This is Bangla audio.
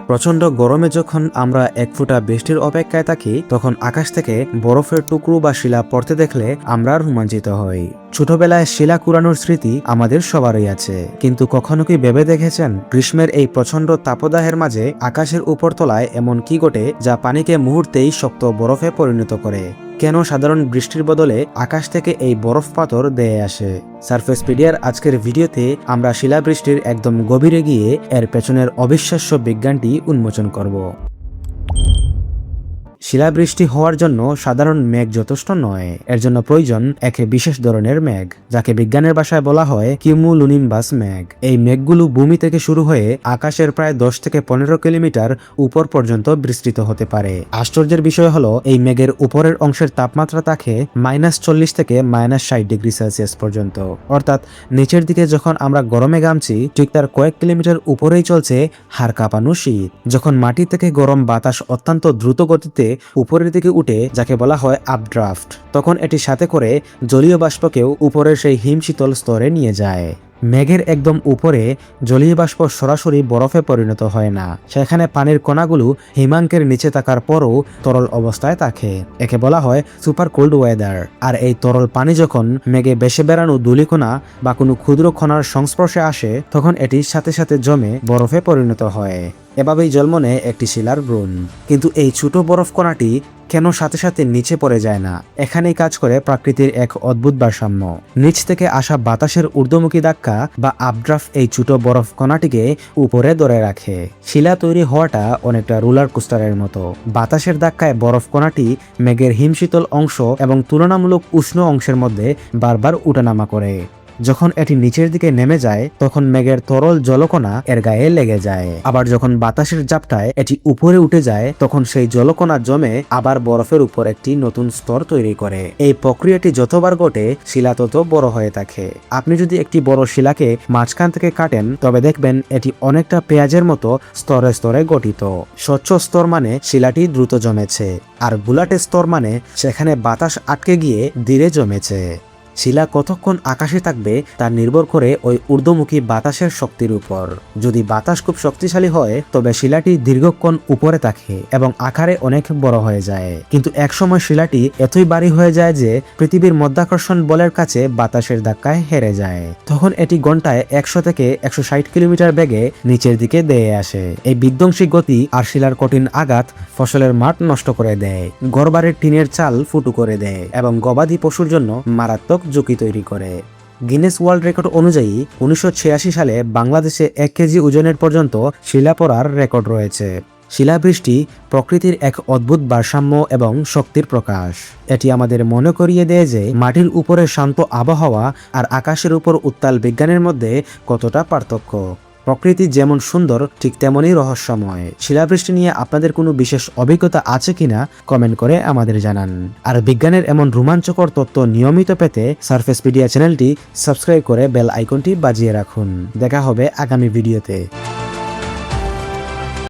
প্রচণ্ড গরমে যখন আমরা এক ফোঁটা বৃষ্টির অপেক্ষায় থাকি, তখন আকাশ থেকে বরফের টুকরো বা শিলা পড়তে দেখলে আমরা রোমাঞ্চিত হই। ছোটবেলায় শিলা কুড়ানোর স্মৃতি আমাদের সবারই আছে, কিন্তু কখনো কি ভেবে দেখেছেন গ্রীষ্মের এই প্রচণ্ড তাপদাহের মাঝে আকাশের উপরতলায় এমন কি ঘটে যা পানিকে মুহূর্তেই শক্ত বরফে পরিণত করে? কেন সাধারণ বৃষ্টির বদলে আকাশ থেকে এই বরফ পাথর দেয়ে আসে? সারফেসপিডিয়ার আজকের ভিডিওতে আমরা শিলাবৃষ্টির একদম গভীরে গিয়ে এর পেছনের অবিশ্বাস্য বিজ্ঞানটি উন্মোচন করব। শিলাবৃষ্টি হওয়ার জন্য সাধারণ মেঘ যথেষ্ট নয়, এর জন্য প্রয়োজন এক বিশেষ ধরনের মেঘ, যাকে বিজ্ঞানের ভাষায় বলা হয় কিউমুলুনিম্বাস মেঘ। এই মেঘগুলো ভূমি থেকে শুরু হয়ে আকাশের প্রায় 10 থেকে 15 কিলোমিটার উপর পর্যন্ত বিস্তৃত হতে পারে। আশ্চর্যের বিষয় হলো, এই মেঘের উপরের অংশের তাপমাত্রা থাকে -40 থেকে -60 ডিগ্রি সেলসিয়াস পর্যন্ত। অর্থাৎ নিচের দিকে যখন আমরা গরমে ঘামছি, ঠিক তার কয়েক কিলোমিটার উপরেই চলছে হাড় কাঁপানো শীত। যখন মাটি থেকে গরম বাতাস অত্যন্ত দ্রুত গতিতে উপরের দিকে উঠে, যাকে বলা হয় আপড্রাফট, তখন এটি সাথে করে জলীয় বাষ্পকেও উপরের সেই হিমশীতল স্তরে নিয়ে যায়। মেঘের একদম উপরে জলীয় বাষ্প সরাসরি বরফে পরিণত হয় না, সেখানে পানির কণাগুলো হিমাঙ্কের নিচে থাকার পরও তরল অবস্থায় থাকে। একে বলা হয় সুপার কোল্ড ওয়েদার। আর এই তরল পানি যখন মেঘে ভেসে বেড়ানো ধূলিকণা বা কোনো ক্ষুদ্র কণার সংস্পর্শে আসে, তখন এটি সাথে সাথে জমে বরফে পরিণত হয়। এভাবেই জন্ম নেয় একটি শিলার ব্রুন। কিন্তু এই ছোট বরফ কণাটি কেন সাথে সাথে নিচে পড়ে যায় না? এখানেই কাজ করে প্রকৃতির এক অদ্ভুত ভারসাম্য। নিচ থেকে আসা বাতাসের ঊর্ধ্বমুখী ধাক্কা বা আপড্রাফট এই ছোট বরফ কণাটিকে উপরে ধরে রাখে। শিলা তৈরি হওয়াটা অনেকটা রোলার কোস্টারের মতো। বাতাসের ধাক্কায় বরফ কণাটি মেঘের হিমশীতল অংশ এবং তুলনামূলক উষ্ণ অংশের মধ্যে বারবার উঠানামা করে। যখন এটি নিচের দিকে নেমে যায়, তখন মেঘের তরল জলকণা এর গায়ে লেগে যায়। আবার যখন বাতাসের ঝাপটায় এটি উপরে উঠে যায়, তখন সেই জলকণা জমে আবার বরফের উপর একটি নতুন স্তর তৈরি করে। এই প্রক্রিয়াটি যতবার ঘটে, শিলা তত বড় হয়ে থাকে। আপনি যদি একটি বড় শিলাকে মাঝখান থেকে কাটেন, তবে দেখবেন এটি অনেকটা পেঁয়াজের মতো স্তরে স্তরে গঠিত। স্বচ্ছ স্তর মানে শিলাটি দ্রুত জমেছে, আর বুলাটে স্তর মানে সেখানে বাতাস আটকে গিয়ে ধীরে জমেছে। শিলা কতক্ষণ আকাশে থাকবে তা নির্ভর করে ওই ঊর্ধ্বমুখী বাতাসের শক্তির উপর। যদি বাতাস খুব শক্তিশালী হয়, তবে শিলাটি দীর্ঘক্ষণ উপরে থাকে এবং আকারে অনেক বড় হয়ে যায়। কিন্তু একসময় শিলাটি এতই ভারী হয়ে যায় যে পৃথিবীর মধ্যাকর্ষণ বলের কাছে বাতাসের ধাক্কায় হেরে যায়। তখন এটি ঘন্টায় 100 থেকে 160 কিলোমিটার বেগে নিচের দিকে ধেয়ে আসে। এই বিধ্বংসী গতি আর শিলার কঠিন আঘাত ফসলের মাঠ নষ্ট করে দেয়, ঘরবাড়ির টিনের চাল ফুটো করে দেয় এবং গবাদি পশুর জন্য মারাত্মক ঝুঁকি তৈরি করে। গিনেস ওয়ার্ল্ড রেকর্ড অনুযায়ী 1986 সালে বাংলাদেশে 1 কেজি ওজনের পর্যন্ত শিলা পড়ার রেকর্ড রয়েছে। শিলাবৃষ্টি প্রকৃতির এক অদ্ভুত ভারসাম্য এবং শক্তির প্রকাশ। এটি আমাদের মনে করিয়ে দেয় যে মাটির উপরে শান্ত আবহাওয়া আর আকাশের উপর উত্তাল বিজ্ঞানের মধ্যে কতটা পার্থক্য। প্রকৃতি যেমন সুন্দর, ঠিক তেমনই রহস্যময়। শিলাবৃষ্টি নিয়ে আপনাদের কোনো বিশেষ অভিজ্ঞতা আছে কিনা কমেন্ট করে আমাদের জানান। আর বিজ্ঞানের এমন রোমাঞ্চকর তথ্য নিয়মিত পেতে সারফেসপিডিয়া চ্যানেলটি সাবস্ক্রাইব করে বেল আইকনটি বাজিয়ে রাখুন। দেখা হবে আগামী ভিডিওতে।